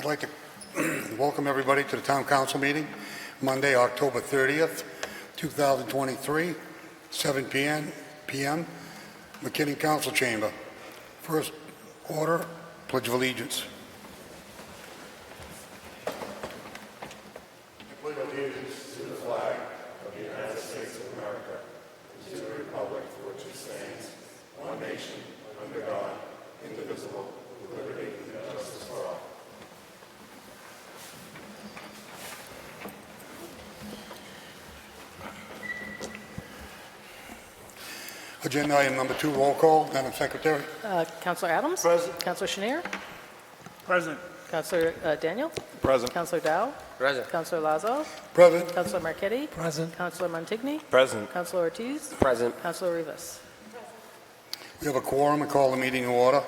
I'd like to welcome everybody to the Town Council meeting, Monday, October 30th, 2023, 7 p.m., McKinney Council Chamber. First order, Pledge of Allegiance. I pledge allegiance to the flag of the United States of America and to the republic for which it stands, one nation, under God, indivisible, with liberty and justice for all. Agenda item number 2, roll call. Madam Secretary. Councilor Adams? Present. Councilor Chenier? Present. Councilor Daniel? Present. Councilor Dow? Present. Councilor Lazo? Present. Councilor Marchetti? Present. Councilor Montigny? Present. Councilor Ortiz? Present. Councilor Rivas? We have a quorum and call the meeting to order.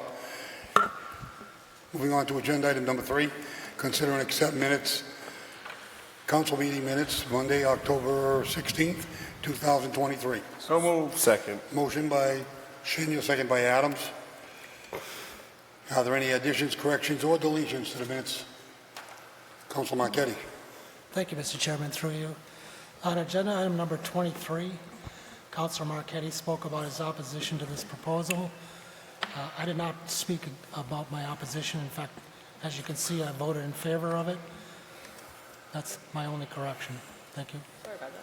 Moving on to agenda item number 3, consider and accept minutes, council meeting minutes, Monday, October 16th, 2023. So moved. Second. Motion by Shinya, second by Adams. Are there any additions, corrections, or deletions to the minutes? Council Marchetti. Thank you, Mr. Chairman, through you. On agenda item number 23, Councilor Marchetti spoke about his opposition to this proposal. I did not speak about my opposition. In fact, as you can see, I voted in favor of it. That's my only correction. Thank you. Sorry about that.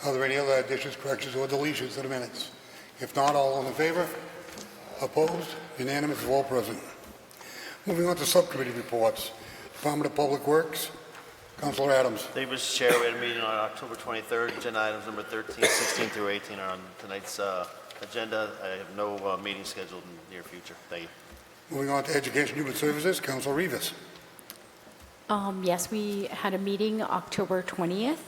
Are there any other additions, corrections, or deletions to the minutes? If not, all in favor? Opposed? Unanimous, all present. Moving on to subcommittee reports. Department of Public Works, Councilor Adams. Thank you, Mr. Chair. We had a meeting on October 23rd. Agenda items number 13, 16 through 18 are on tonight's agenda. I have no meeting scheduled in the near future. Thank you. Moving on to Education and Human Services, Councilor Rivas. Yes, we had a meeting October 20th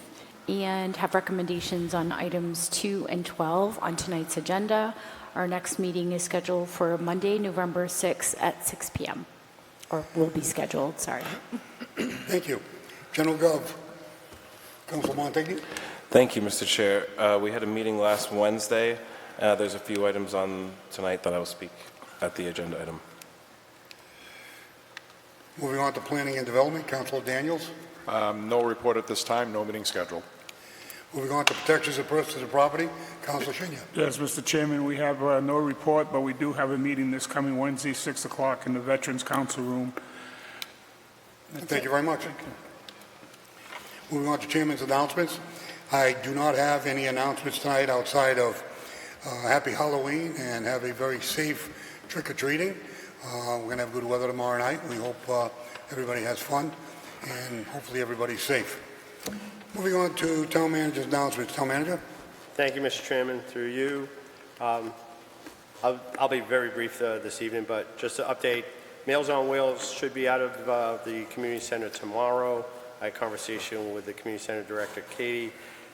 and have recommendations on items 2 and 12 on tonight's agenda. Our next meeting is scheduled for Monday, November 6th at 6 p.m. Or will be scheduled, sorry. Thank you. General Gov, Councilor Montague. Thank you, Mr. Chair. We had a meeting last Wednesday. There's a few items on tonight that I will speak at the agenda item. Moving on to Planning and Development, Councilor Daniels. No report at this time. No meeting scheduled. Moving on to Protections of Personal Property, Councilor Shinya. Yes, Mr. Chairman, we have no report, but we do have a meeting this coming Wednesday, 6 o'clock in the Veterans Council Room. Thank you very much. Moving on to Chairman's announcements. I do not have any announcements tonight outside of Happy Halloween and have a very safe trick-or-treating. We're going to have good weather tomorrow night. We hope everybody has fun and hopefully everybody's safe. Moving on to Town Manager's announcements. Town Manager. Thank you, Mr. Chairman. Through you, I'll be very brief this evening, but just to update, Meals on Wheels should be out of the community center tomorrow. I had a conversation with the community center director, Katie,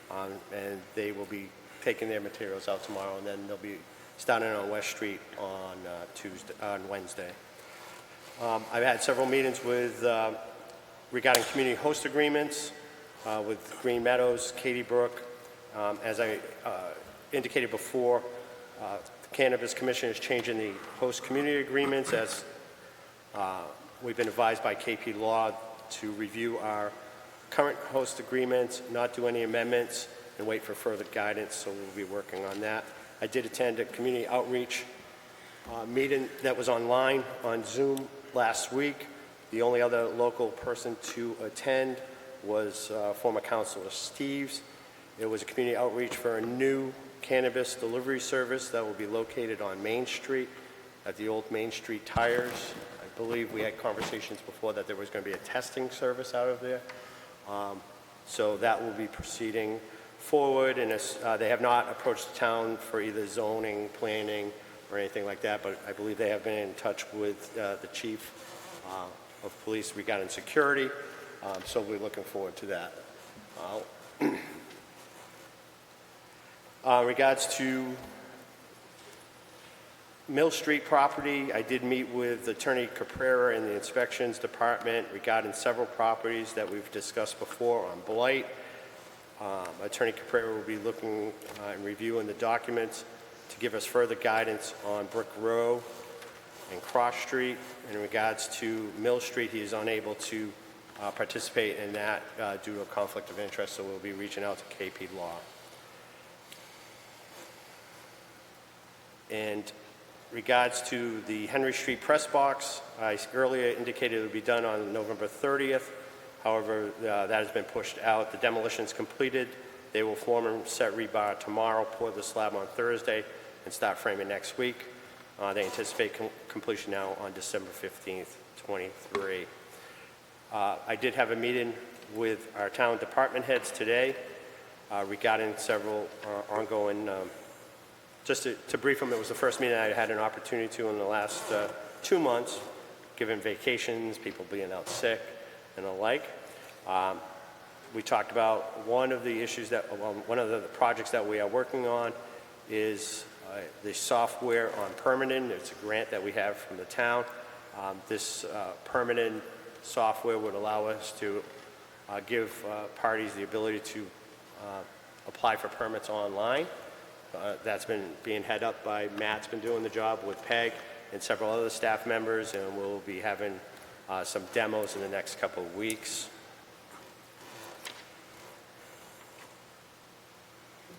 and they will be taking their materials out tomorrow, and then they'll be starting on West Street on Wednesday. I've had several meetings with regarding community host agreements with Green Meadows, Katy Brook. As I indicated before, the Cannabis Commission is changing the host community agreements as we've been advised by KP Law to review our current host agreements, not do any amendments, and wait for further guidance, so we'll be working on that. I did attend a community outreach meeting that was online on Zoom last week. The only other local person to attend was former Councilor Steves. It was a community outreach for a new cannabis delivery service that will be located on Main Street at the old Main Street Tires. I believe we had conversations before that there was going to be a testing service out of there. So that will be proceeding forward, and they have not approached the town for either zoning, planning, or anything like that, but I believe they have been in touch with the chief of police regarding security, so we're looking forward to that. Regards to Mill Street property, I did meet with Attorney Caprera in the inspections department regarding several properties that we've discussed before on blight. Attorney Caprera will be looking and reviewing the documents to give us further guidance on Brick Row and Cross Street. In regards to Mill Street, he is unable to participate in that due to a conflict of interest, so we'll be reaching out to KP Law. And regards to the Henry Street press box, I earlier indicated it would be done on November 30th. However, that has been pushed out. The demolition is completed. They will form and set rebar tomorrow, pour the slab on Thursday, and start framing next week. They anticipate completion now on December 15th, 23. I did have a meeting with our town department heads today regarding several ongoing, just to brief them, it was the first meeting I had an opportunity to in the last 2 months, given vacations, people being out sick, and the like. We talked about one of the issues one of the projects that we are working on is the software on permitting. It's a grant that we have from the town. This permitting software would allow us to give parties the ability to apply for permits online. That's been being head up by Matt's been doing the job with Peg and several other staff members, and we'll be having some demos in the next couple of weeks.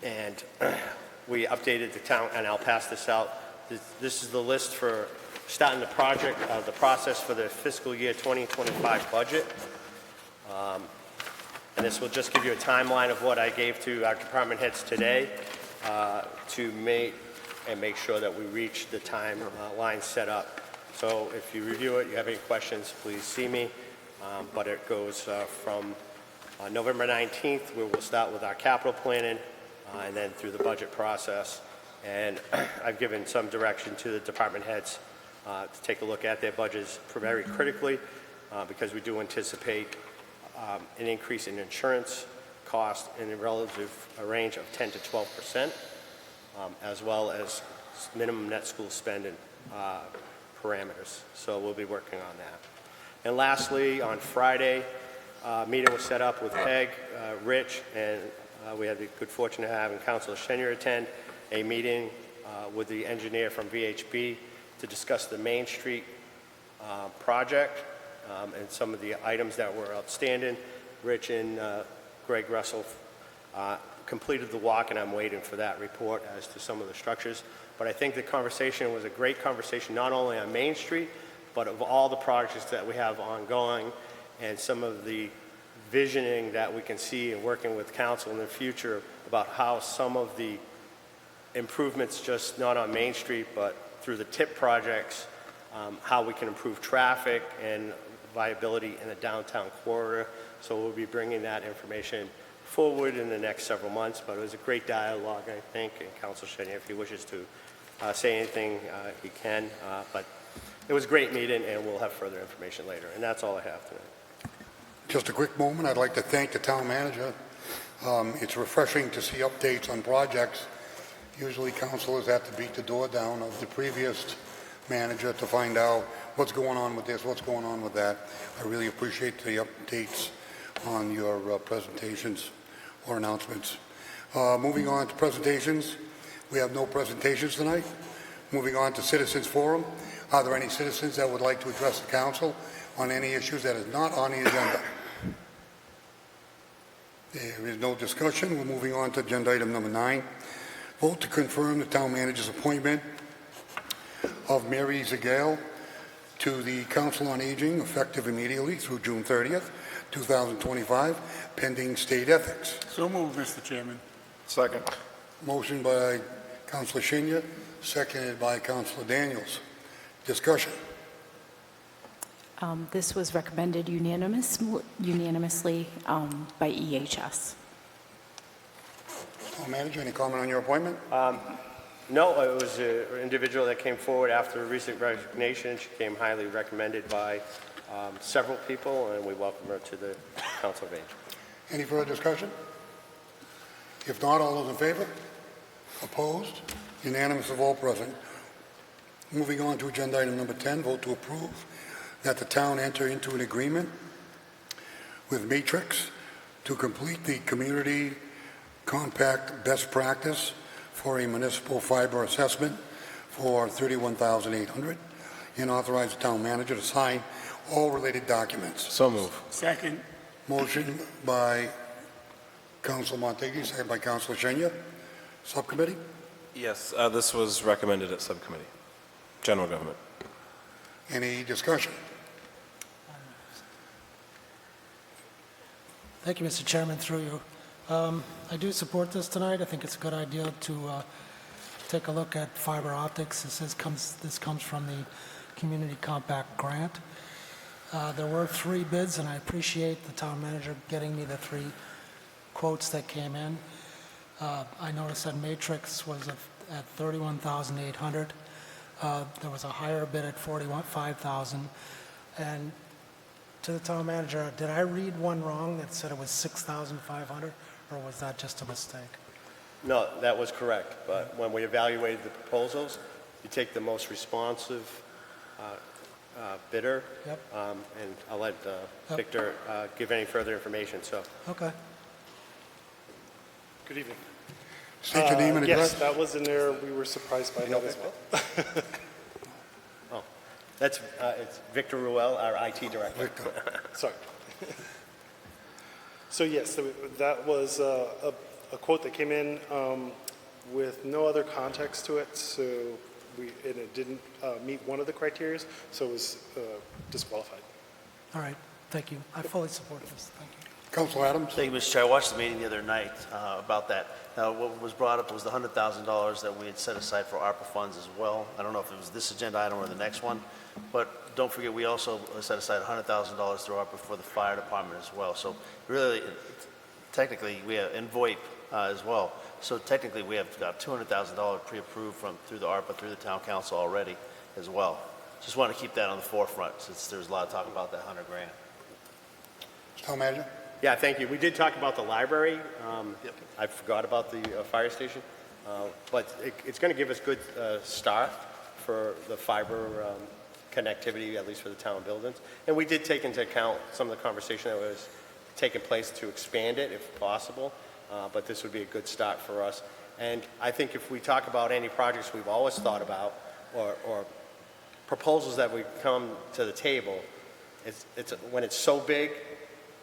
And we updated the town, and I'll pass this out. This is the list for starting the project, the process for the fiscal year 2025 budget. And this will just give you a timeline of what I gave to our department heads today to make sure that we reach the timeline set up. So if you review it, you have any questions, please see me. But it goes from November 19th, where we'll start with our capital planning, and then through the budget process. And I've given some direction to the department heads to take a look at their budgets very critically, because we do anticipate an increase in insurance cost in a relative range of 10 to 12%, as well as minimum net school spending parameters. So we'll be working on that. And lastly, on Friday, a meeting was set up with Peg, Rich, and we had the good fortune of having Councilor Shenier attend a meeting with the engineer from VHB to discuss the Main Street project and some of the items that were outstanding. Rich and Greg Russell completed the walk, and I'm waiting for that report as to some of the structures. But I think the conversation was a great conversation, not only on Main Street, but of all the projects that we have ongoing and some of the visioning that we can see and working with council in the future about how some of the improvements, just not on Main Street, but through the TIP projects, how we can improve traffic and viability in the downtown corridor. So we'll be bringing that information forward in the next several months, but it was a great dialogue, I think, and Councilor Shenier, if he wishes to say anything, he can, but it was a great meeting, and we'll have further information later, and that's all I have tonight. Just a quick moment. I'd like to thank the town manager. It's refreshing to see updates on projects. Usually councilors have to beat the door down of the previous manager to find out what's going on with this, what's going on with that. I really appreciate the updates on your presentations or announcements. Moving on to presentations. We have no presentations tonight. Moving on to Citizens Forum. Are there any citizens that would like to address the council on any issues that is not on the agenda? There is no discussion. We're moving on to agenda item number 9. Vote to confirm the town manager's appointment of Mary Zagale to the Council on Aging, effective immediately through June 30th, 2025, pending state ethics. So moved, Mr. Chairman. Second. Motion by Councilor Shenier, seconded by Councilor Daniels. Discussion. This was recommended unanimously by EHS. Town manager, any comment on your appointment? No, it was an individual that came forward after a recent resignation. She came highly recommended by several people, and we welcome her to the Council of Aging. Any further discussion? If not, all those in favor? Opposed? Unanimous of all present. Moving on to agenda item number 10, vote to approve that the town enter into an agreement with Matrix to complete the community compact best practice for a municipal fiber assessment for $31,800 and authorize the town manager to sign all related documents. So move. Second. Motion by Council Montague, second by Council Senya. Subcommittee? Yes, this was recommended at subcommittee. General government. Any discussion? Thank you, Mr. Chairman, through you. I do support this tonight. I think it's a good idea to take a look at fiber optics. This comes from the Community Compact Grant. There were 3 bids, and I appreciate the town manager getting me the 3 quotes that came in. I noticed that Matrix was at $31,800. There was a higher bid at $45,000. And to the town manager, did I read one wrong that said it was $6,500, or was that just a mistake? No, that was correct, but when we evaluated the proposals, you take the most responsive bidder. Yep. And I'll let Yep. Victor give any further information, so. Okay. Good evening. State your name and address. Yes, that was in there. We were surprised by that as well. Oh, that's, it's Victor Ruel, our IT director. Victor. Sorry. So yes, that was a quote that came in with no other context to it, and it didn't meet one of the criteria, so it was disqualified. All right. Thank you. I fully support this. Thank you. Council Adams? Thank you, Mr. Chair. I watched the meeting the other night about that. Now, what was brought up was the $100,000 that we had set aside for ARPA funds as well. I don't know if it was this agenda item or the next one, but don't forget, we also set aside $100,000 through ARPA for the fire department as well. So really, technically, we have, and VoIP as well. So technically, we have got $200,000 pre-approved through the ARPA, through the town council already as well. Just want to keep that on the forefront since there's a lot of talk about that $100 grand. Town manager? Yeah, thank you. We did talk about the library. I forgot about the fire station. But it's going to give us good start for the fiber connectivity, at least for the town buildings. And we did take into account some of the conversation that was taking place to expand it if possible. But this would be a good start for us. And I think if we talk about any projects we've always thought about or proposals that we come to the table, it's when it's so big,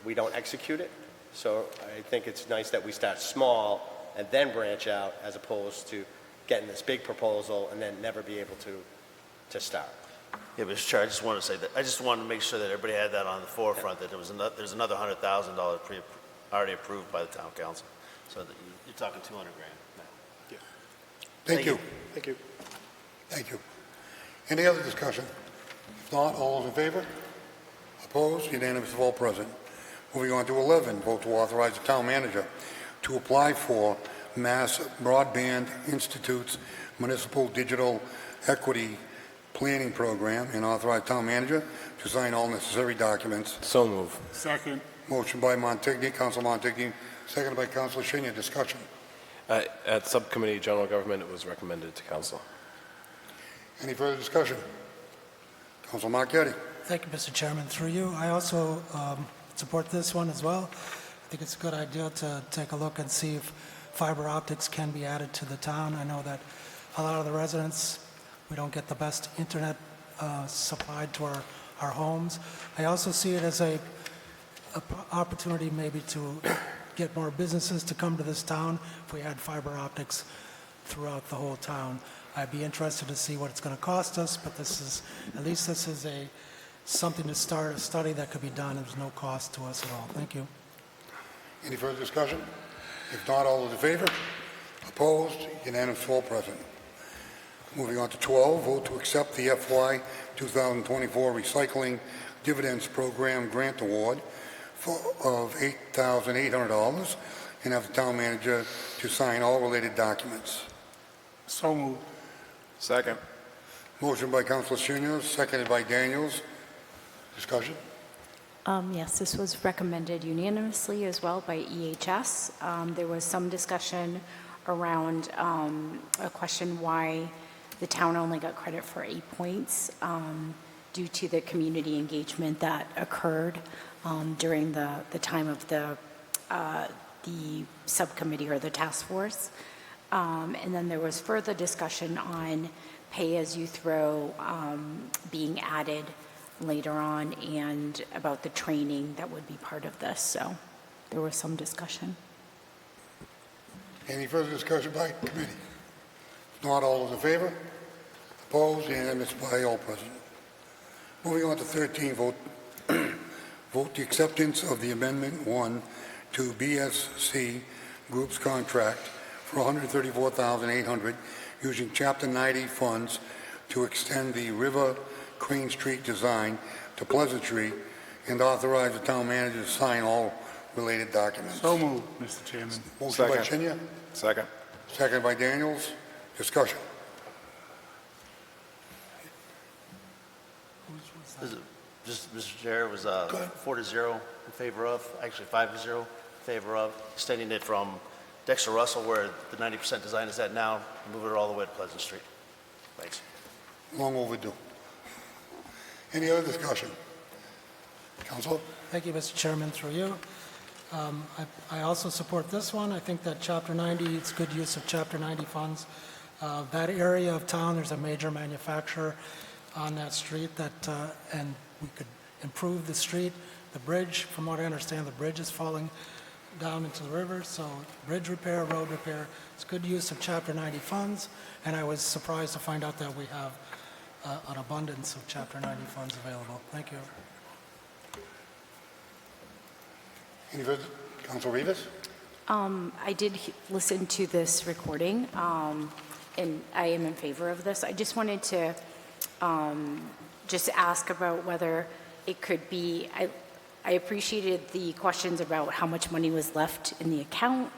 we don't execute it. So I think it's nice that we start small and then branch out as opposed to getting this big proposal and then never be able to start. Yeah, Mr. Chair, I just want to say that I just wanted to make sure that everybody had that on the forefront, that there's another $100,000 already approved by the town council. So that you're talking $200 grand now. Thank you. Thank you. Thank you. Any other discussion? If not, all those in favor? Opposed? Unanimous of all present. Moving on to 11, vote to authorize the town manager to apply for Mass Broadband Institute's Municipal Digital Equity Planning Program and authorize town manager to sign all necessary documents. So move. Second. Motion by Montague, Council Montague, seconded by Council Senya. Discussion. At subcommittee general government, it was recommended to council. Any further discussion? Council Marquetti. Thank you, Mr. Chairman. Through you, I also support this one as well. I think it's a good idea to take a look and see if fiber optics can be added to the town. I know that a lot of the residents, we don't get the best internet supplied to our homes. I also see it as a opportunity maybe to get more businesses to come to this town if we had fiber optics throughout the whole town. I'd be interested to see what it's going to cost us, but at least this is something to start a study that could be done. There's no cost to us at all. Thank you. Any further discussion? If not, all those in favor? Opposed? Unanimous of all present. Moving on to 12, vote to accept the FY 2024 Recycling Dividends Program Grant Award of $8,800 and have the town manager to sign all related documents. So moved. Second. Motion by Council Senior, seconded by Daniels. Discussion? Yes, this was recommended unanimously as well by EHS. There was some discussion around a question why the town only got credit for 8 points due to the community engagement that occurred during the time of the subcommittee or the task force. And then there was further discussion on pay-as-you-throw being added later on, and about the training that would be part of this. So there was some discussion. Any further discussion by committee? If not, all those in favor? Opposed? Unanimous by all present. Moving on to 13, vote the acceptance of the Amendment 1 to BSC Group's contract for $134,800 using Chapter 90 funds to extend the River Crane Street design to Pleasant Street, and authorize the town manager to sign all related documents. So moved, Mr. Chairman. Motion by Second. Chinya, Second. second by Daniels. Discussion. Just, Mr. Chair, it was ahead. 4-0 in favor of, actually 5-0 in favor of, extending it from Dexter Russell, where the 90% design is at now, moving it all the way to Pleasant Street. Thanks. Long overdue. Any other discussion? Council? Thank you, Mr. Chairman, through you. I also support this one. I think that Chapter 90, it's good use of Chapter 90 funds. That area of town, there's a major manufacturer on that street that, and we could improve the street. The bridge, from what I understand, the bridge is falling down into the river, so bridge repair, road repair, it's good use of Chapter 90 funds, and I was surprised to find out that we have an abundance of Chapter 90 funds available. Thank you. Any further? Council Rivas? I did listen to this recording, and I am in favor of this. I just wanted to just ask about whether it could be, I appreciated the questions about how much money was left in the account,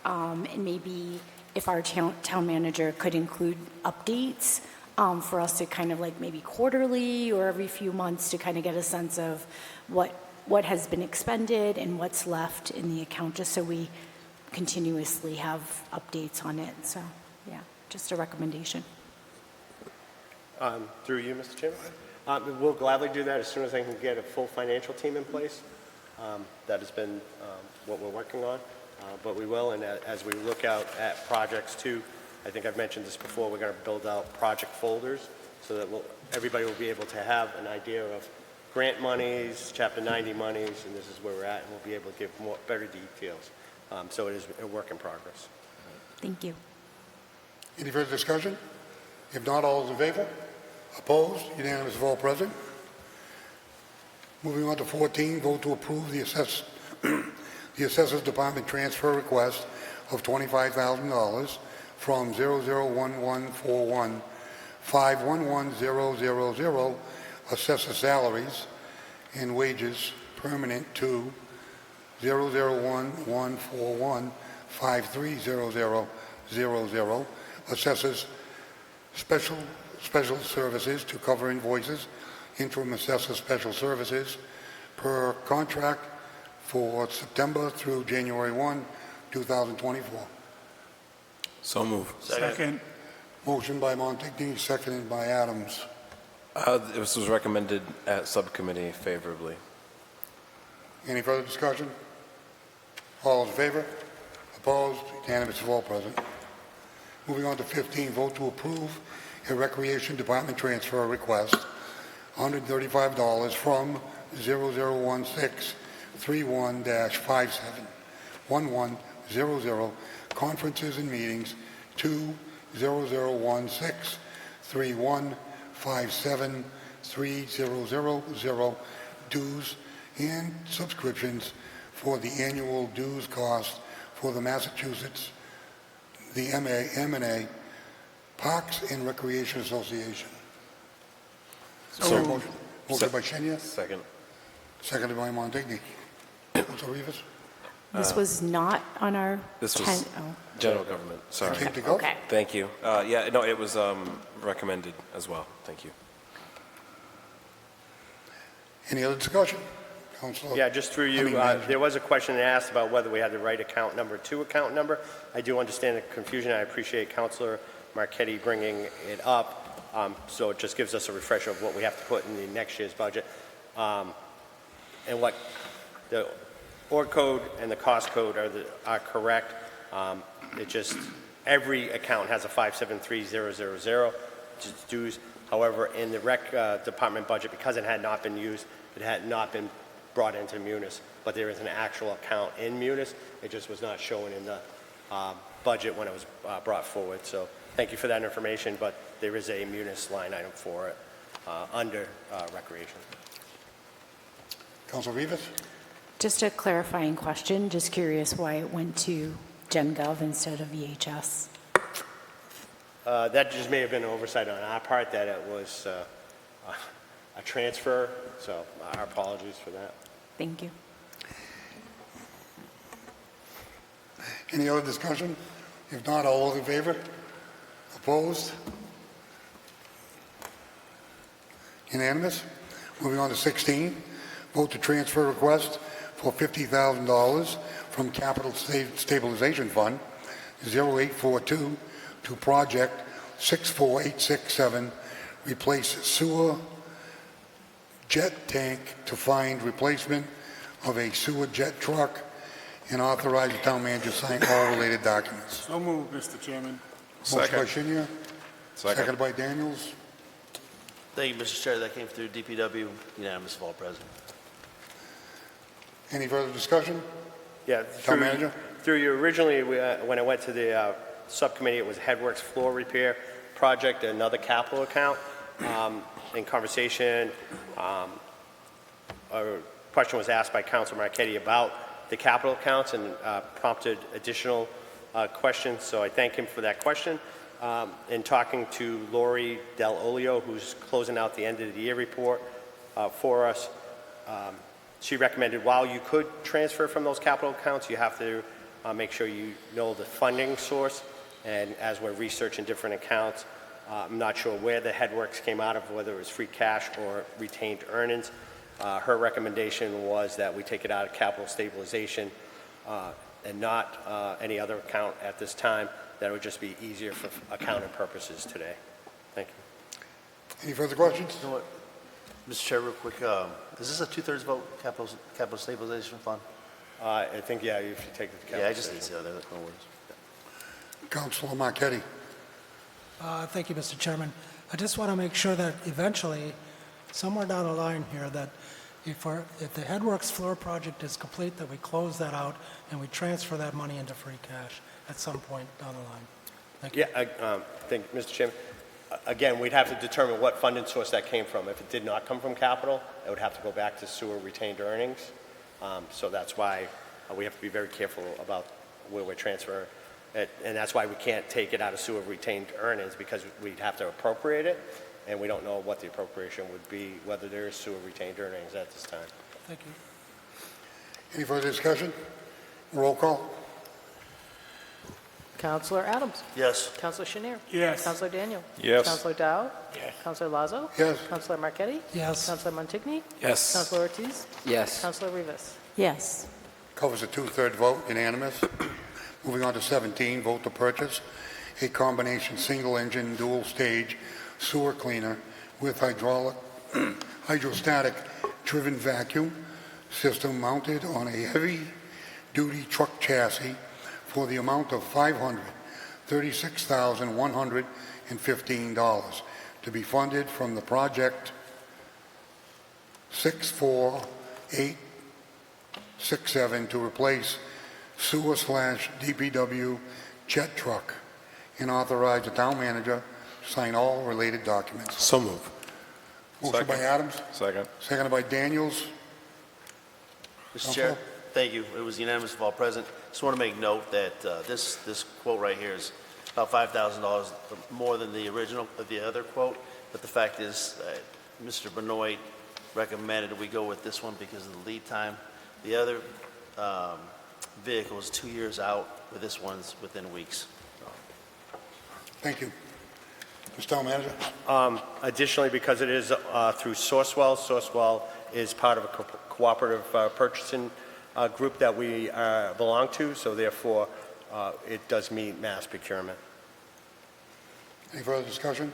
and maybe if our town manager could include updates for us to kind of like maybe quarterly or every few months to kind of get a sense of what has been expended and what's left in the account, just so we continuously have updates on it. So, yeah, just a recommendation. Through you, Mr. Chairman. We'll gladly do that as soon as I can get a full financial team in place. That has been what we're working on, but we will. And as we look out at projects too, I think I've mentioned this before, we're going to build out project folders so that everybody will be able to have an idea of grant monies, Chapter 90 monies, and this is where we're at, and we'll be able to give better details. So it is a work in progress. Thank you. Any further discussion? If not, all those in favor? Opposed? Unanimous of all present. Moving on to 14, vote to approve the Assessors Department transfer request of $25,000 from 001141 511000 assessor salaries and wages permanent to 001141 530000 assessors special services to cover invoices, interim assessor special services per contract for September through January 1, 2024. So move. Second. Motion by Montigny, seconded by Adams. This was recommended at subcommittee favorably. Any further discussion? All those in favor? Opposed? Unanimous of all present. Moving on to 15, vote to approve a Recreation Department transfer request, $135 from 001631-571100 conferences and meetings to 001631-573000 dues and subscriptions for the annual dues cost for the Massachusetts, the M&A Parks and Recreation Association. So Motion by Shenya, Second. seconded by Montigny. Council Rivas? This was not on our This was general government. Sorry. Came to go? Okay. Thank you. Yeah, no, it was recommended as well. Thank you. Any other discussion? Councilor? Yeah, just through you, there was a question asked about whether we had the right account number to account number. I do understand the confusion. I appreciate Councilor Marquetti bringing it up. So it just gives us a refresher of what we have to put in the next year's budget. And what the org code and the cost code are correct. It just, every account has a 573000. its dues. However, in the rec department budget, because it had not been used, it had not been brought into Munis, but there is an actual account in Munis. It just was not shown in the budget when it was brought forward. So thank you for that information, but there is a Munis line item for it under recreation. Councilor Rivas? Just a clarifying question, just curious why it went to Gen Gov instead of EHS. That just may have been an oversight on our part, that it was a transfer, so our apologies for that. Thank you. Any other discussion? If not, all those in favor? Opposed? Unanimous. Moving on to 16, vote to transfer request for $50,000 from Capital Stabilization Fund 0842 to Project 64867, replace sewer jet tank to find replacement of a sewer jet truck, and authorize the town manager to sign all related documents. So moved, Mr. Chairman. Motion by Shinya, Second. seconded by Daniels. Thank you, Mr. Chair. That came through DPW, unanimous of all present. Any further discussion? Yeah, Town manager? Through you, originally, when I went to the subcommittee, it was Headworks Floor Repair Project, another capital account. In conversation, a question was asked by Councilor Marchetti about the capital accounts and prompted additional questions, so I thank him for that question. In talking to Lori Del Olio, who's closing out the end of the year report for us, she recommended while you could transfer from those capital accounts, you have to make sure you know the funding source. And as we're researching different accounts, I'm not sure where the Headworks came out of, whether it was free cash or retained earnings. Her recommendation was that we take it out of capital stabilization and not any other account at this time. That would just be easier for accounting purposes today. Thank you. Any further questions? You know what, Mr. Chair, real quick, is this a two-thirds vote, capital stabilization fund? I think, yeah, if you take the capital. Yeah, I just need to know that, no worries. Councilor Marchetti. Thank you, Mr. Chairman. I just want to make sure that eventually, somewhere down the line here, that if the Headworks floor project is complete, that we close that out and we transfer that money into free cash at some point down the line. Thank you. Yeah, I think, Mr. Chairman, again, we'd have to determine what funding source that came from. If it did not come from capital, it would have to go back to sewer retained earnings. So that's why we have to be very careful about where we're transferring it. And that's why we can't take it out of sewer retained earnings, because we'd have to appropriate it, and we don't know what the appropriation would be, whether there is sewer retained earnings at this time. Thank you. Any further discussion? Roll call. Counselor Adams. Yes. Counselor Shanir. Yes. Counselor Daniel. Yes. Counselor Dow. Yes. Counselor Lazo. Yes. Counselor Marquetti. Yes. Counselor Montigny. Yes. Counselor Ortiz. Yes. Counselor Rivas. Yes. Covers a two-thirds vote, unanimous. Moving on to 17, vote to purchase a combination single-engine, dual-stage sewer cleaner with hydrostatic driven vacuum system mounted on a heavy-duty truck chassis for the amount of $536,115 to be funded from the project 64867 to replace sewer/DPW jet truck, and authorize the town manager to sign all related documents. So move. Motion by Adams, Second. seconded by Daniels. Mr. Chair, thank you. It was unanimous of all present. Just want to make note that this quote right here is about $5,000 more than the other quote. But the fact is, Mr. Benoit recommended we go with this one because of the lead time. The other vehicle is 2 years out, but this one's within weeks. Thank you. Mr. Town Manager. Additionally, because it is through Sourcewell is part of a cooperative purchasing group that we belong to, so therefore it does meet mass procurement. Any further discussion?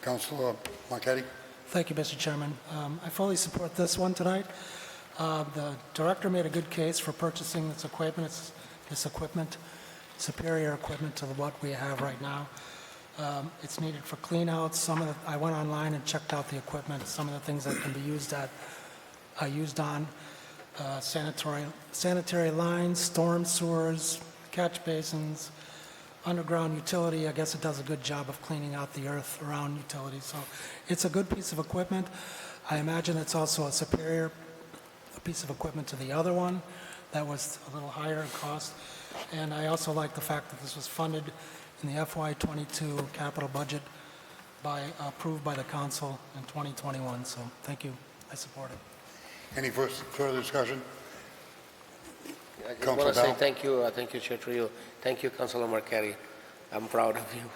Councilor Marquetti. Thank you, Mr. Chairman. I fully support this one tonight. The director made a good case for purchasing this equipment, superior equipment to what we have right now. It's needed for cleanouts. I went online and checked out the equipment, some of the things that can be used on sanitary lines, storm sewers, catch basins, underground utility. I guess it does a good job of cleaning out the earth around utilities. So it's a good piece of equipment. I imagine it's also a superior piece of equipment to the other one that was a little higher in cost. And I also like the fact that this was funded in the FY22 capital budget approved by the council in 2021. So thank you. I support it. Any further discussion? I just Councilor want to say Dow? thank you, Chair Trio. Thank you, Councilor Marquetti. I'm proud of you.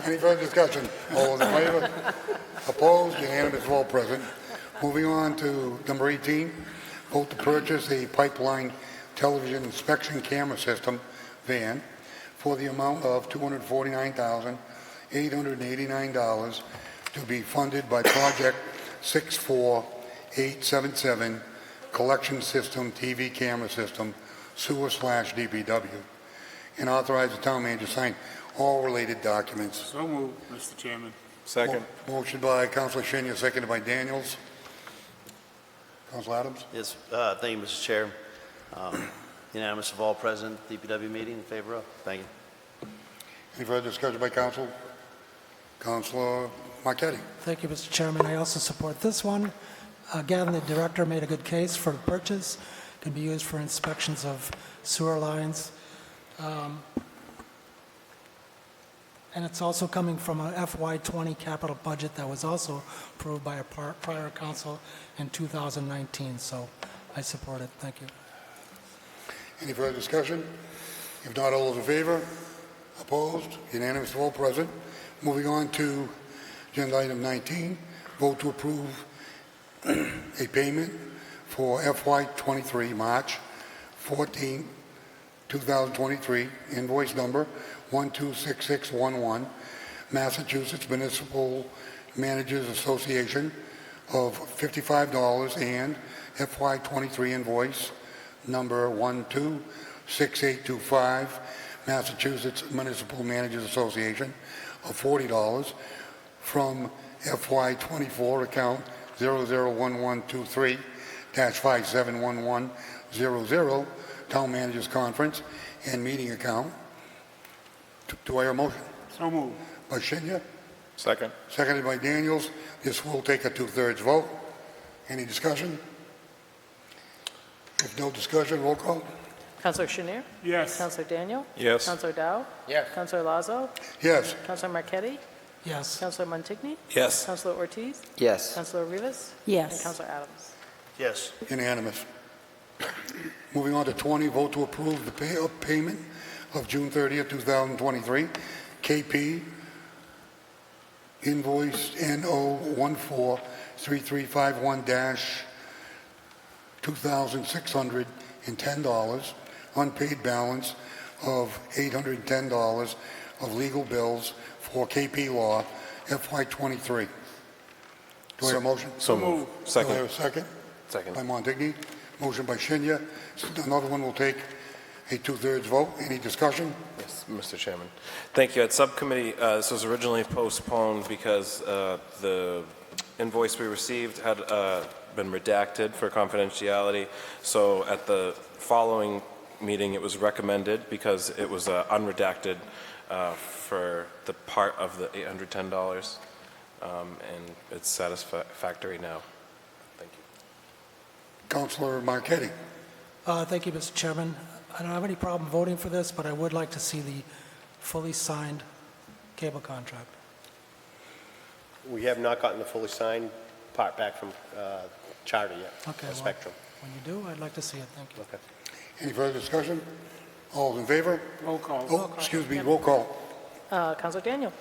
Any further discussion? All those in favor? Opposed? Unanimous vote present. Moving on to number 18, vote to purchase a pipeline television inspection camera system van for the amount of $249,889 to be funded by Project 64877 Collection System TV Camera System, sewer/DPW, and authorize the town manager to sign all related documents. So moved, Mr. Chairman. Second. Motion by Councilor Shinya, seconded by Daniels. Councilor Adams? Yes, thank you, Mr. Chair. Unanimous of all present, DPW meeting in favor of. Thank you. Any further discussion by council? Councilor Marquetti. Thank you, Mr. Chairman. I also support this one. Again, the director made a good case for the purchase. It can be used for inspections of sewer lines. And it's also coming from a FY20 capital budget that was also approved by a prior council in 2019. So I support it. Thank you. Any further discussion? If not, all those in favor? Opposed? Unanimous vote present. Moving on to agenda item 19, vote to approve a payment for FY23 March 14, 2023, invoice number 126611, Massachusetts Municipal Managers Association of $55, and FY23 invoice number 126825, Massachusetts Municipal Managers Association of $40 from FY24 account 001123-571100, Town Managers Conference and Meeting Account. Do I hear a motion? So moved. By Shinya, Second. seconded by Daniels. This will take a two-thirds vote. Any discussion? If no discussion, roll call. Councilor Chenier? Yes. Councilor Daniel? Yes. Councilor Dow? Yes. Councilor Lazo? Yes. Councilor Marquetti? Yes. Councilor Montigny? Yes. Councilor Ortiz? Yes. Councilor Rivas? And Yes. Councilor Adams? Yes. Unanimous. Moving on to 20, vote to approve the payment of June 30th, 2023, KP invoice NO143351-$2,610, unpaid balance of $810 of legal bills for KP Law FY23. Do I hear a motion? So moved. Do I hear Second. a second? Second. By Montigny. Motion by Shinya. Another one will take a two-thirds vote. Any discussion? Yes, Mr. Chairman. Thank you. At subcommittee, this was originally postponed because the invoice we received had been redacted for confidentiality. So at the following meeting, it was recommended because it was unredacted for the part of the $810, and it's satisfactory now. Thank you. Councilor Marquetti. Thank you, Mr. Chairman. I don't have any problem voting for this, but I would like to see the fully signed cable contract. We have not gotten the fully signed part back from Charter yet, Okay, well, Spectrum. when you do, I'd like to see it. Thank you. Okay. Any further discussion? All those in favor? Roll call. Oh, excuse me, roll call. Councilor Daniel?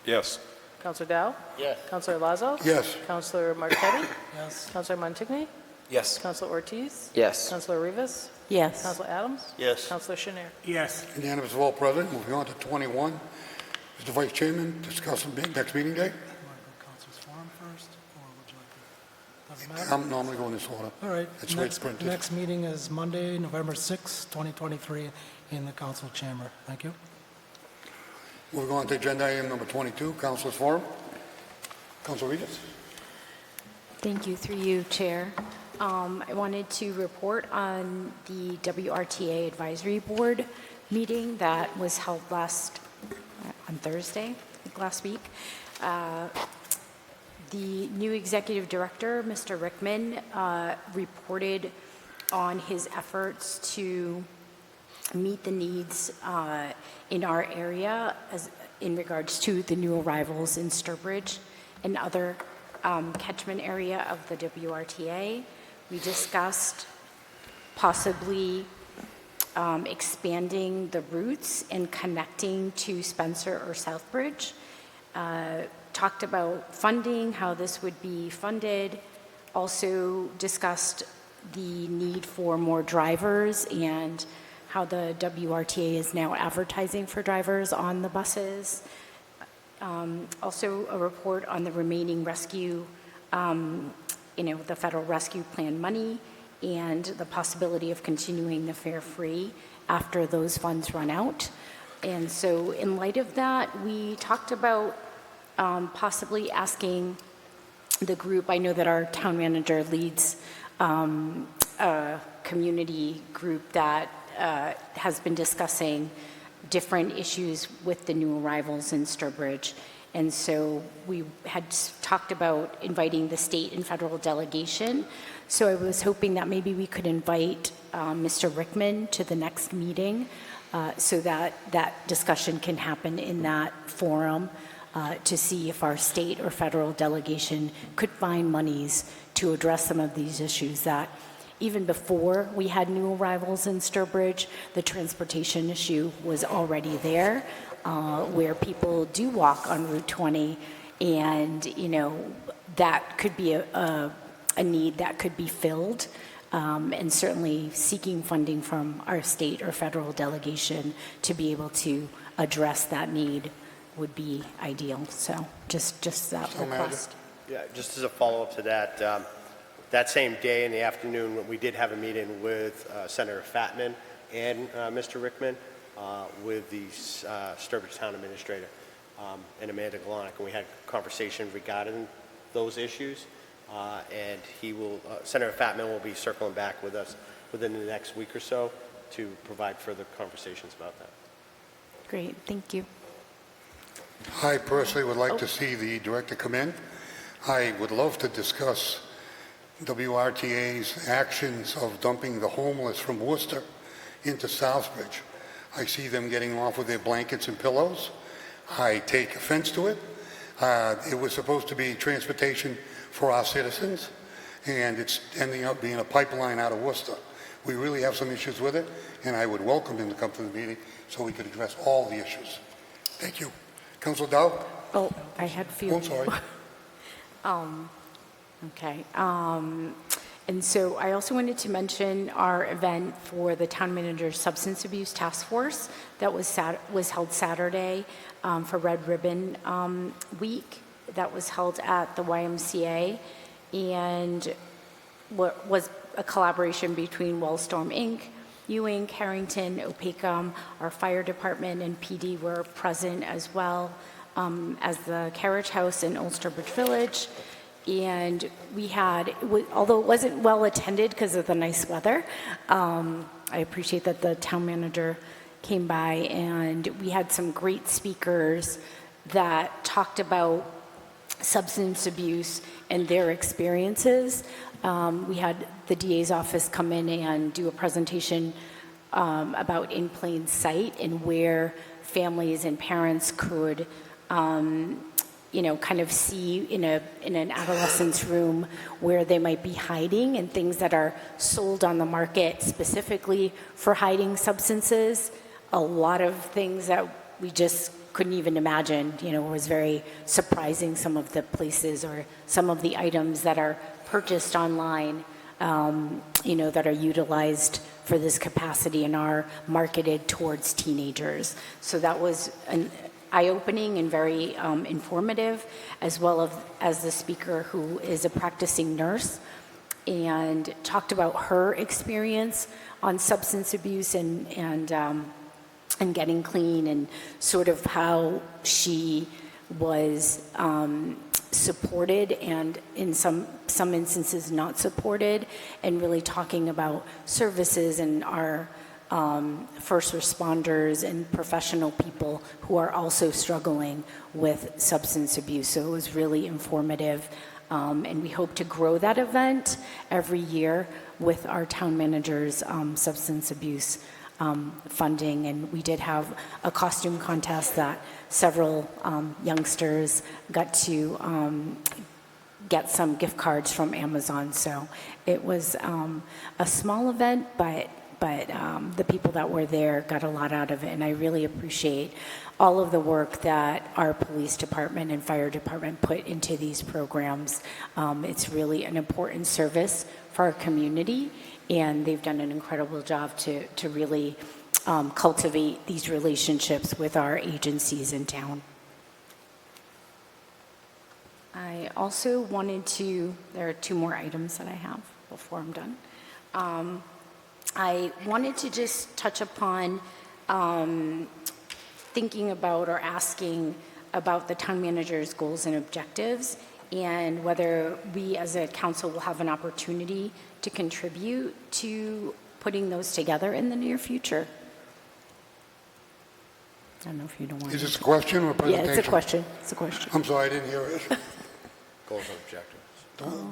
Yes. Councilor Dow? Yes. Councilor Lazo? Yes. Councilor Marquetti? Yes. Councilor Montigny? Yes. Councilor Ortiz? Yes. Councilor Rivas? Yes. Councilor Adams? Yes. Councilor Chenier? Yes. Unanimous of all present. Moving on to 21. Mr. Vice Chairman, discuss the next meeting date. You want to go Council's Forum first, or would you like to? Doesn't matter. I'm normally going this order. All right. That's the way it's printed. Next meeting is Monday, November 6, 2023, in the council chamber. Thank you. Moving on to agenda item number 22, Councilors Forum. Council Regis. Thank you, through you, Chair. I wanted to report on the WRTA Advisory Board meeting that was held on Thursday, I think last week. The new executive director, Mr. Rickman, reported on his efforts to meet the needs in our area in regards to the new arrivals in Sturbridge and other catchment area of the WRTA. We discussed possibly expanding the routes and connecting to Spencer or Southbridge. Talked about funding, how this would be funded. Also discussed the need for more drivers and how the WRTA is now advertising for drivers on the buses. Also a report on the remaining rescue, the federal rescue plan money and the possibility of continuing the fare free after those funds run out. And so in light of that, we talked about possibly asking the group, I know that our town manager leads a community group that has been discussing different issues with the new arrivals in Sturbridge. And so we had talked about inviting the state and federal delegation. So I was hoping that maybe we could invite Mr. Rickman to the next meeting so that that discussion can happen in that forum to see if our state or federal delegation could find monies to address some of these issues that even before we had new arrivals in Sturbridge, the transportation issue was already there, where people do walk on Route 20, and that could be a need that could be filled, and certainly seeking funding from our state or federal delegation to be able to address that need would be ideal. So just that request. Yeah, just as a follow-up to that, that same day in the afternoon, we did have a meeting with Senator Fatman and Mr. Rickman with the Sturbridge Town Administrator and Amanda Galonic, and we had a conversation regarding those issues. And Senator Fatman will be circling back with us within the next week or so to provide further conversations about that. Great, thank you. I personally would like to see the director come in. I would love to discuss WRTA's actions of dumping the homeless from Worcester into Southbridge. I see them getting off with their blankets and pillows. I take offense to it. It was supposed to be transportation for our citizens, and it's ending up being a pipeline out of Worcester. We really have some issues with it, and I would welcome him to come to the meeting so we could address all the issues. Thank you. Councilor Dow? Oh, I had a few. Oh, I'm sorry. Okay. And so I also wanted to mention our event for the Town Manager's Substance Abuse Task Force that was held Saturday for Red Ribbon Week. That was held at the YMCA and was a collaboration between Wellstorm Inc., Ewing, Harrington, Opakam, our fire department and PD were present as well as the Carriage House in Old Sturbridge Village. And we had, although it wasn't well attended because of the nice weather, I appreciate that the town manager came by, and we had some great speakers that talked about substance abuse and their experiences. We had the DA's office come in and do a presentation about In Plain Sight and where families and parents could kind of see in an adolescent's room where they might be hiding, and things that are sold on the market specifically for hiding substances. A lot of things that we just couldn't even imagine. It was very surprising, some of the places or some of the items that are purchased online, that are utilized for this capacity and are marketed towards teenagers. So that was an eye-opening and very informative, as well as the speaker who is a practicing nurse and talked about her experience on substance abuse and and getting clean, and sort of how she was supported and in some instances not supported, and really talking about services and our first responders and professional people who are also struggling with substance abuse. So it was really informative, and we hope to grow that event every year with our town manager's substance abuse funding. And we did have a costume contest that several youngsters got to get some gift cards from Amazon. So it was a small event, but the people that were there got a lot out of it, and I really appreciate all of the work that our police department and fire department put into these programs. It's really an important service for our community, and they've done an incredible job to really cultivate these relationships with our agencies in town. I also wanted to, there are two more items that I have before I'm done. I wanted to just touch upon thinking about or asking about the town manager's goals and objectives, and whether we as a council will have an opportunity to contribute to putting those together in the near future. I don't know if you don't want Is to. this a question or a presentation? Yeah, it's a question. It's a question. I'm sorry, I didn't hear it. Goals and objectives.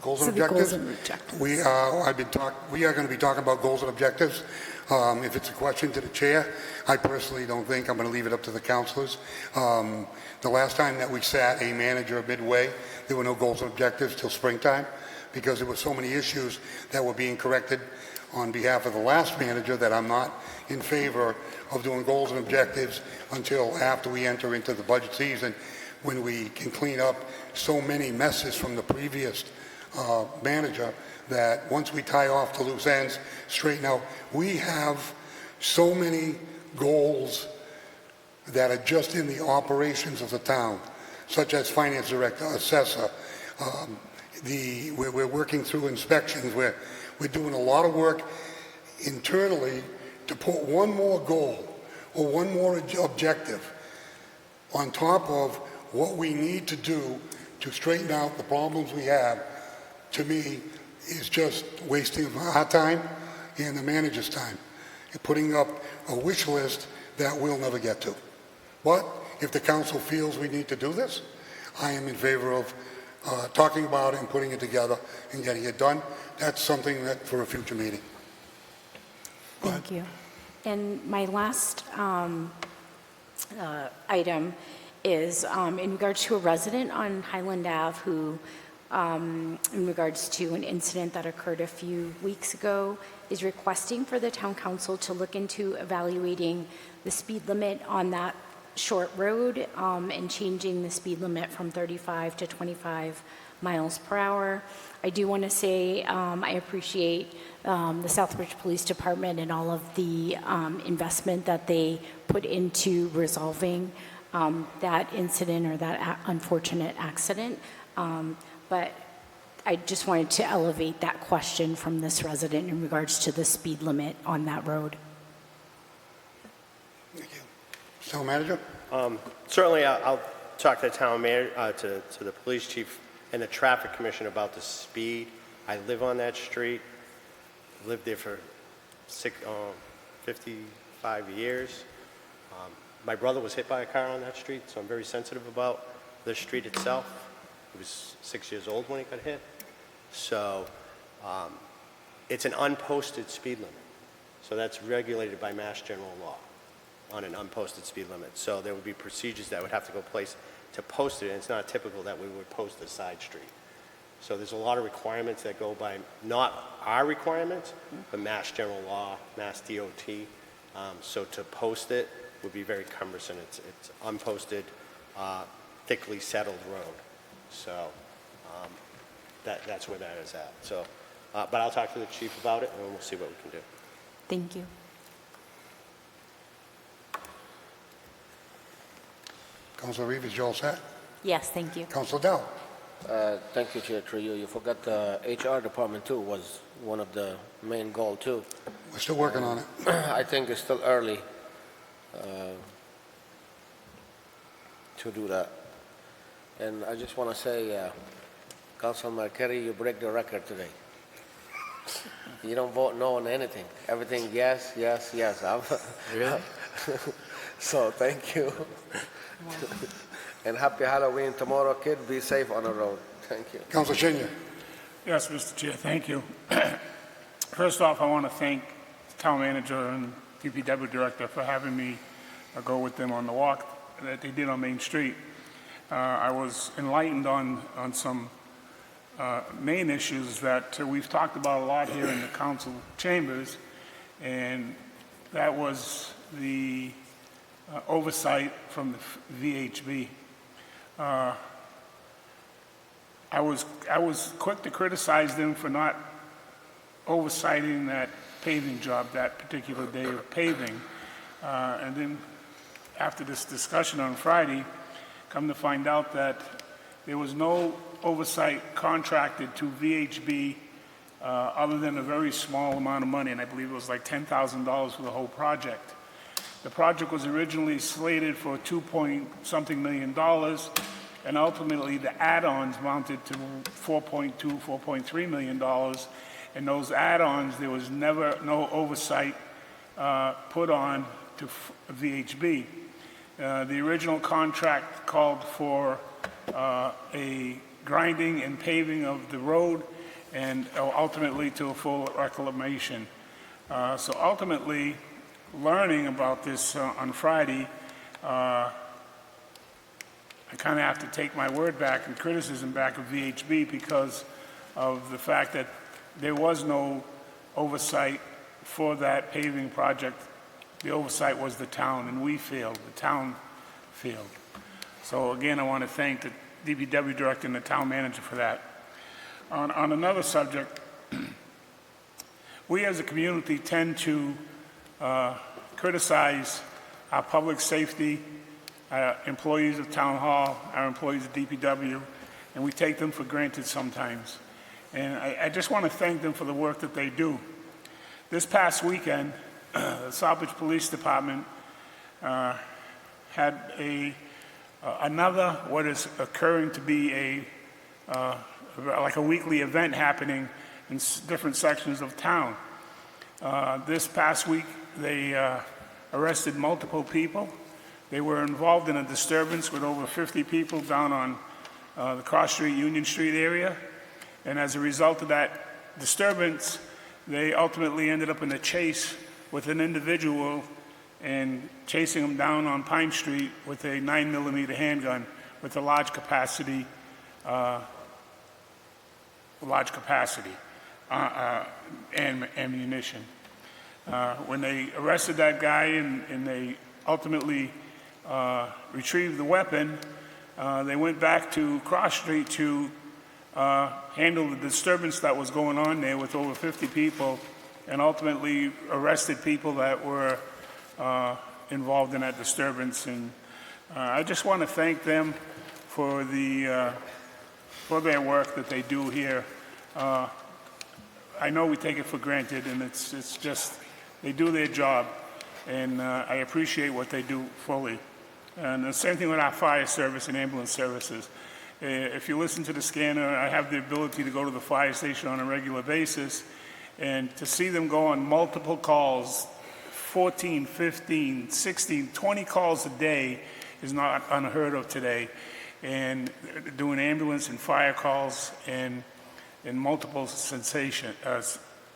Goals So and the objectives? goals and objectives. We are going to be talking about goals and objectives. If it's a question to the chair, I personally don't think. I'm going to leave it up to the councilors. The last time that we sat a manager midway, there were no goals and objectives till springtime, because there were so many issues that were being corrected on behalf of the last manager that I'm not in favor of doing goals and objectives until after we enter into the budget season, when we can clean up so many messes from the previous manager, that once we tie off the loose ends, straighten out, we have so many goals that are just in the operations of the town, such as finance director, assessor. We're working through inspections. We're doing a lot of work internally to put one more goal or one more objective on top of what we need to do to straighten out the problems we have. To me, is just wasting of our time and the manager's time, and putting up a wish list that we'll never get to. But if the council feels we need to do this, I am in favor of talking about it and putting it together and getting it done. That's something that for a future meeting. Thank you. And my last item is in regards to a resident on Highland Ave who, in regards to an incident that occurred a few weeks ago, is requesting for the town council to look into evaluating the speed limit on that short road and changing the speed limit from 35 to 25 miles per hour. I do want to say I appreciate the Southbridge Police Department and all of the investment that they put into resolving that incident or that unfortunate accident. But I just wanted to elevate that question from this resident in regards to the speed limit on that road. Thank you. Town manager? Certainly, I'll talk to the town manager, to the police chief and the traffic commission about the speed. I live on that street, lived there for 55 years. My brother was hit by a car on that street, so I'm very sensitive about the street itself. He was 6 years old when he got hit. So it's an unposted speed limit. So that's regulated by Mass General Law on an unposted speed limit. So there would be procedures that would have to go place to post it, and it's not typical that we would post a side street. So there's a lot of requirements that go by, not our requirements, but Mass General Law, Mass DOT. So to post it would be very cumbersome. It's unposted, thickly settled road. So that's where that is at. So, but I'll talk to the chief about it, and we'll see what we can do. Thank you. Councilor Reeves, you all set? Yes, thank you. Councilor Dow? Thank you, Chair Trio. You forgot the HR department too was one of the main goal too. We're still working on it. I think it's still early. to do that. And I just want to say, Councilman Marquetti, you break the record today. You don't vote no on anything. Everything yes, yes, yes. Really? So thank you. And happy Halloween tomorrow, kid. Be safe on the road. Thank you. Councilor Senior. Yes, Mr. Chair, thank you. First off, I want to thank the town manager and DPW director for having me go with them on the walk that they did on Main Street. I was enlightened on some main issues that we've talked about a lot here in the council chambers, and that was the oversight from the VHB. I was quick to criticize them for not oversighting that paving job that particular day of paving. And then after this discussion on Friday, come to find out that there was no oversight contracted to VHB other than a very small amount of money, and I believe it was like $10,000 for the whole project. The project was originally slated for $2-point-something million, and ultimately the add-ons mounted to $4.3 million. And those add-ons, there was never no oversight put on to VHB. The original contract called for a grinding and paving of the road and ultimately to a full reclamation. So ultimately, learning about this on Friday, I kind of have to take my word back and criticism back of VHB because of the fact that there was no oversight for that paving project. The oversight was the town, and we failed. The town failed. So again, I want to thank the DPW director and the town manager for that. On another subject, we as a community tend to criticize our public safety, our employees of Town Hall, our employees of DPW, and we take them for granted sometimes. And I just want to thank them for the work that they do. This past weekend, the Southbridge Police Department had another, what is occurring to be like a weekly event happening in different sections of town. This past week, they arrested multiple people. They were involved in a disturbance with over 50 people down on the Cross Street, Union Street area. And as a result of that disturbance, they ultimately ended up in a chase with an individual and chasing him down on Pine Street with a 9mm handgun with a large capacity ammunition. When they arrested that guy and they ultimately retrieved the weapon, they went back to Cross Street to handle the disturbance that was going on there with over 50 people and ultimately arrested people that were involved in that disturbance. And I just want to thank them for for their work that they do here. I know we take it for granted, and it's just they do their job, and I appreciate what they do fully. And the same thing with our fire service and ambulance services. If you listen to the scanner, I have the ability to go to the fire station on a regular basis, and to see them go on multiple calls, 14, 15, 16, 20 calls a day is not unheard of today. And doing ambulance and fire calls and multiple sensations.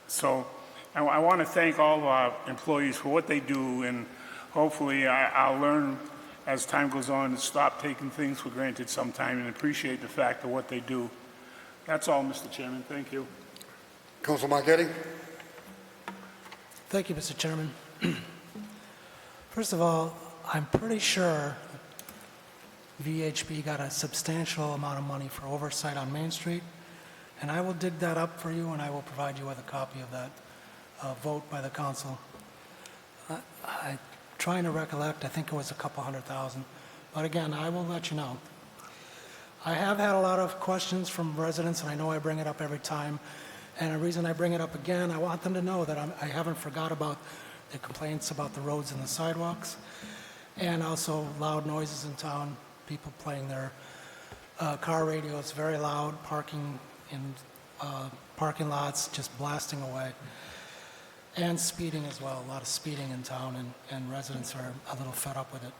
So I want to thank all of our employees for what they do, and hopefully I'll learn as time goes on to stop taking things for granted sometime and appreciate the fact of what they do. That's all, Mr. Chairman. Thank you. Councilor Marquetti. Thank you, Mr. Chairman. First of all, I'm pretty sure VHB got a substantial amount of money for oversight on Main Street, and I will dig that up for you, and I will provide you with a copy of that vote by the council. I'm trying to recollect, I think it was a couple $100,000, but again, I will let you know. I have had a lot of questions from residents, and I know I bring it up every time, and the reason I bring it up again, I want them to know that I haven't forgot about the complaints about the roads and the sidewalks, and also loud noises in town, people playing their car radios very loud, parking in parking lots, just blasting away, and speeding as well, a lot of speeding in town, and residents are a little fed up with it.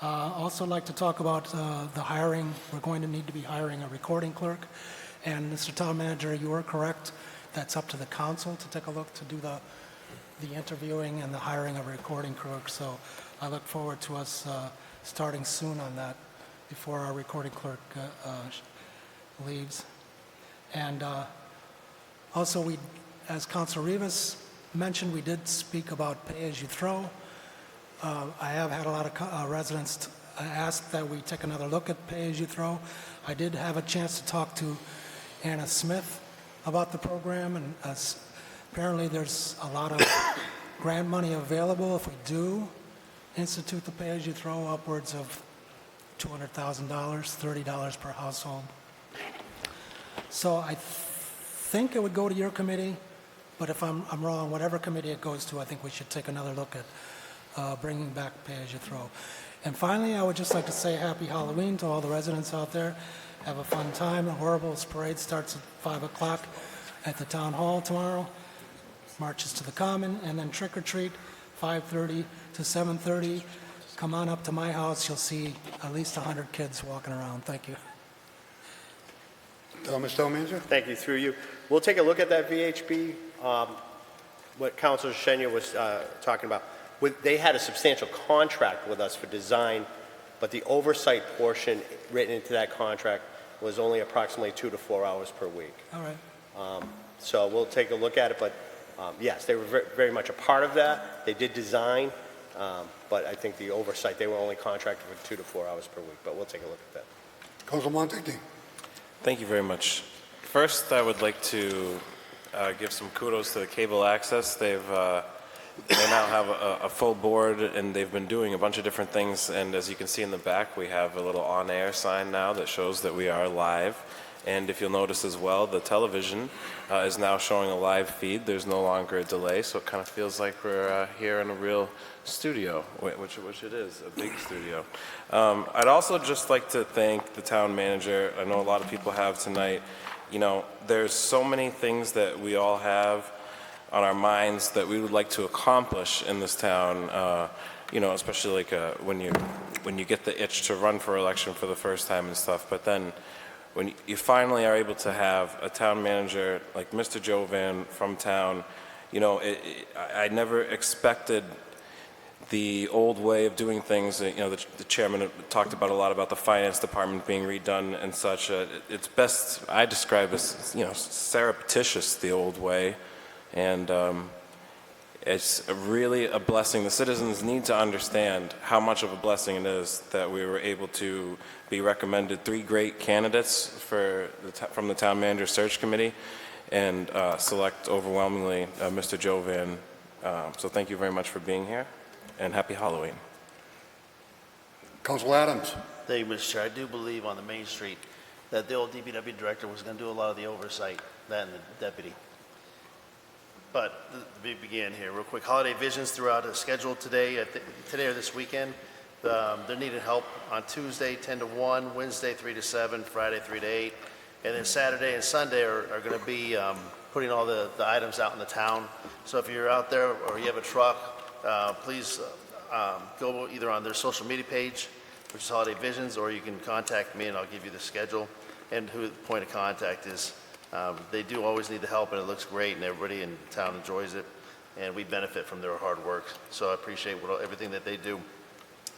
Also like to talk about the hiring. We're going to need to be hiring a recording clerk. And Mr. Town Manager, you were correct. That's up to the council to take a look to do the interviewing and the hiring of a recording clerk. So I look forward to us starting soon on that before our recording clerk leaves. And also, as Councilor Rivas mentioned, we did speak about pay-as-you-throw. I have had a lot of residents ask that we take another look at pay-as-you-throw. I did have a chance to talk to Anna Smith about the program, and apparently there's a lot of grant money available if we do institute the pay-as-you-throw, upwards of $200,000, $30 per household. So I think it would go to your committee, but if I'm wrong, whatever committee it goes to, I think we should take another look at bringing back pay-as-you-throw. And finally, I would just like to say happy Halloween to all the residents out there. Have a fun time. The Horribles Parade starts at 5 o'clock at the Town Hall tomorrow. Marches to the Common, and then trick-or-treat, 5:30 to 7:30. Come on up to my house. You'll see at least 100 kids walking around. Thank you. Mr. Town Manager? Thank you, through you. We'll take a look at that VHB, what Councilor Shenya was talking about. They had a substantial contract with us for design, but the oversight portion written into that contract was only approximately 2 to 4 hours per week. All right. So we'll take a look at it, but yes, they were very much a part of that. They did design, but I think the oversight, they were only contracted for 2 to 4 hours per week, but we'll take a look at that. Councilor Montague? Thank you very much. First, I would like to give some kudos to the cable access. They now have a full board, and they've been doing a bunch of different things. And as you can see in the back, we have a little on-air sign now that shows that we are live. And if you'll notice as well, the television is now showing a live feed. There's no longer a delay, so it kind of feels like we're here in a real studio, which it is, a big studio. I'd also just like to thank the town manager. I know a lot of people have tonight. You know, there's so many things that we all have on our minds that we would like to accomplish in this town, you know, especially like when you get the itch to run for election for the first time and stuff. But then when you finally are able to have a town manager like Mr. Jovan from town, you know, I never expected the old way of doing things. You know, the chairman talked about a lot about the finance department being redone and such. It's best, I describe as, you know, surreptitious, the old way. And it's really a blessing. The citizens need to understand how much of a blessing it is that we were able to be recommended 3 great candidates from the town manager search committee and select overwhelmingly Mr. Jovan. So thank you very much for being here, and happy Halloween. Councilor Adams? Thank you, Mr. Chair. I do believe on the Main Street that the old DPW director was going to do a lot of the oversight, that and the deputy. But let me begin here real quick. Holiday visions throughout the schedule today, today or this weekend. They're needing help on Tuesday 10 to 1, Wednesday 3 to 7, Friday 3 to 8, and then Saturday and Sunday are going to be putting all the items out in the town. So if you're out there or you have a truck, please go either on their social media page, which is Holiday Visions, or you can contact me and I'll give you the schedule and who the point of contact is. They do always need the help, and it looks great, and everybody in town enjoys it, and we benefit from their hard work. So I appreciate everything that they do.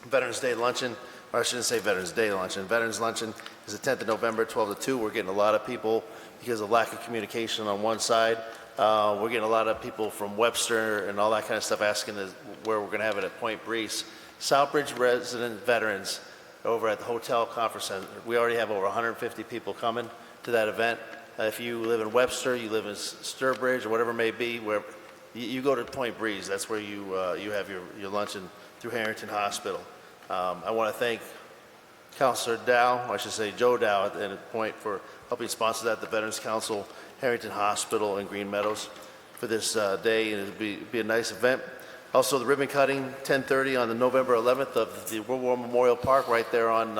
Veterans Day Luncheon, or I shouldn't say Veterans Day Luncheon. Veterans Luncheon is the 10th of November, 12 to 2. We're getting a lot of people because of lack of communication on one side. We're getting a lot of people from Webster and all that kind of stuff asking us where we're going to have it at Point Breeze. Southbridge resident veterans over at the Hotel Conference Center. We already have over 150 people coming to that event. If you live in Webster, you live in Sturbridge, or whatever it may be, where you go to Point Breeze, that's where you have your luncheon through Harrington Hospital. I want to thank Councilor Dow, I should say Joe Dow at Point, for helping sponsor that, the Veterans Council, Harrington Hospital, and Green Meadows for this day, and it'll be a nice event. Also, the ribbon cutting, 10:30 on the November 11th of the World War Memorial Park, right there on,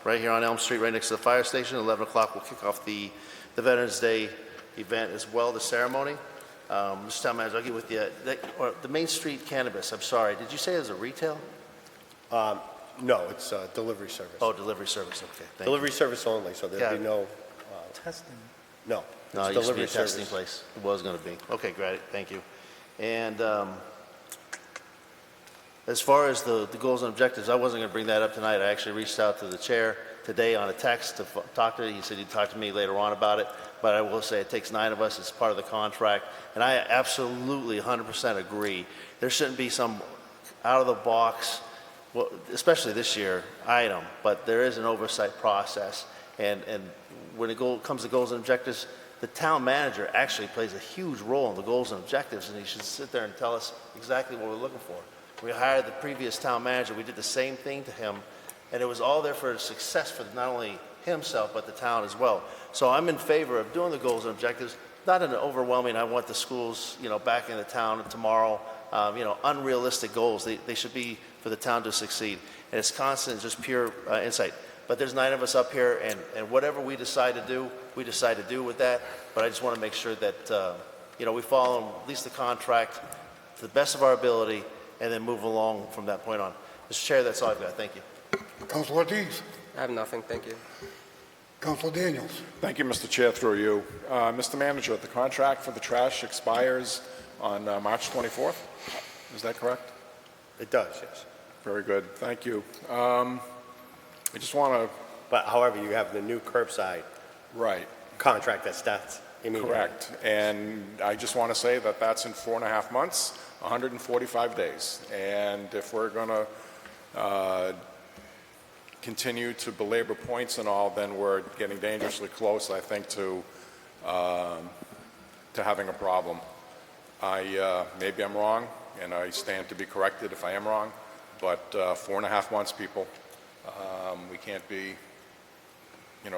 right here on Elm Street, right next to the fire station. 11 o'clock, we'll kick off the Veterans Day event as well, the ceremony. Mr. Town Manager, I'll get with you. The Main Street Cannabis, I'm sorry, did you say it was a retail? No, it's a delivery service. Oh, delivery service, okay. Thank you. Delivery service only, so there'll be Yeah. no, Testing. no. No, it's it used to be delivery a testing service. place. It was going to be. Okay, great, thank you. And as far as the goals and objectives, I wasn't going to bring that up tonight. I actually reached out to the chair today on a text to talk to him. He said he'd talk to me later on about it. But I will say it takes 9 of us. It's part of the contract. And I absolutely 100% agree. There shouldn't be some out-of-the-box, well, especially this year, item. But there is an oversight process. And when it comes to goals and objectives, the town manager actually plays a huge role in the goals and objectives. And he should sit there and tell us exactly what we're looking for. We hired the previous town manager. We did the same thing to him. And it was all there for success for not only himself, but the town as well. So I'm in favor of doing the goals and objectives, not in an overwhelming, I want the schools, back in the town tomorrow, unrealistic goals. They should be for the town to succeed. And it's constant, just pure insight. But there's 9 of us up here, and whatever we decide to do, we decide to do with that. But I just want to make sure that, we follow at least the contract to the best of our ability, and then move along from that point on. Mr. Chair, that's all I've got. Thank you. Councilor Ortiz. I have nothing, thank you. Councilor Daniels. Thank you, Mr. Chair, through you. Mr. Manager, the contract for the trash expires on March 24th. Is that correct? It does, yes. Very good. Thank you. I just want to... But however, you have the new curbside Right. contract that starts immediately. Correct. And I just want to say that that's in 4.5 months, 145 days. And if we're going to continue to belabor points and all, then we're getting dangerously close, I think, to having a problem. Maybe I'm wrong, and I stand to be corrected if I am wrong, but 4.5 months, people. We can't be,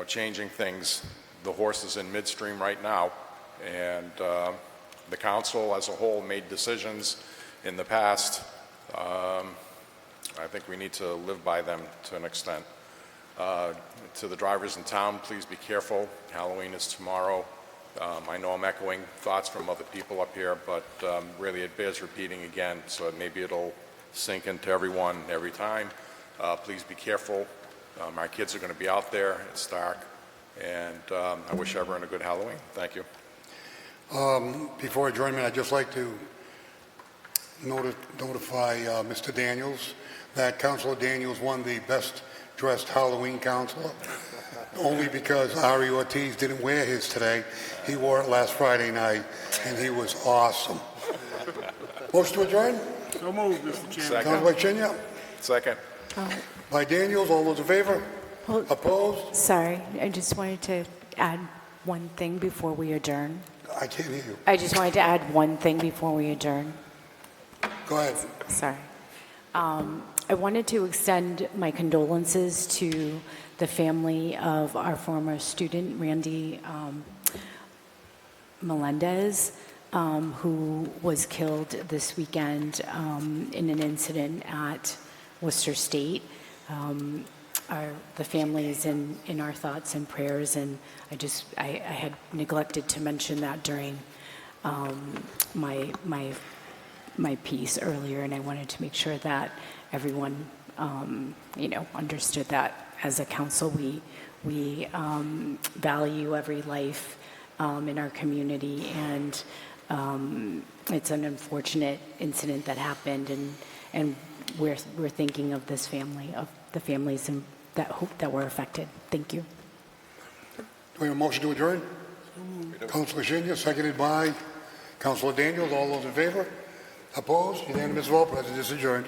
changing things. The horse is in midstream right now, and the council as a whole made decisions in the past. I think we need to live by them to an extent. To the drivers in town, please be careful. Halloween is tomorrow. I know I'm echoing thoughts from other people up here, but really it bears repeating again, so maybe it'll sink into everyone every time. Please be careful. Our kids are going to be out there. It's dark. And I wish everyone a good Halloween. Thank you. Before adjournment, I'd just like to notify Mr. Daniels that Councilor Daniels won the Best Dressed Halloween Councilor, only because Ari Ortiz didn't wear his today. He wore it last Friday night, and he was awesome. Motion to adjourn? So moved, Mr. Chairman. Councilor by Chinya, Second. by Daniels. All those in favor? Well, Opposed? sorry, I just wanted to add one thing before we adjourn. I can't hear you. I just wanted to add one thing before we adjourn. Go ahead. Sorry. I wanted to extend my condolences to the family of our former student, Randy Melendez, who was killed this weekend in an incident at Worcester State. The family is in our thoughts and prayers, and I had neglected to mention that during my piece earlier, and I wanted to make sure that everyone understood that as a council we value every life in our community, and it's an unfortunate incident that happened, and we're thinking of this family, of the families that were affected. Thank you. Do we have a motion to adjourn? Councilor Chinya, seconded by Councilor Daniels. All those in favor? Opposed? Unanimous vote. President is adjourned.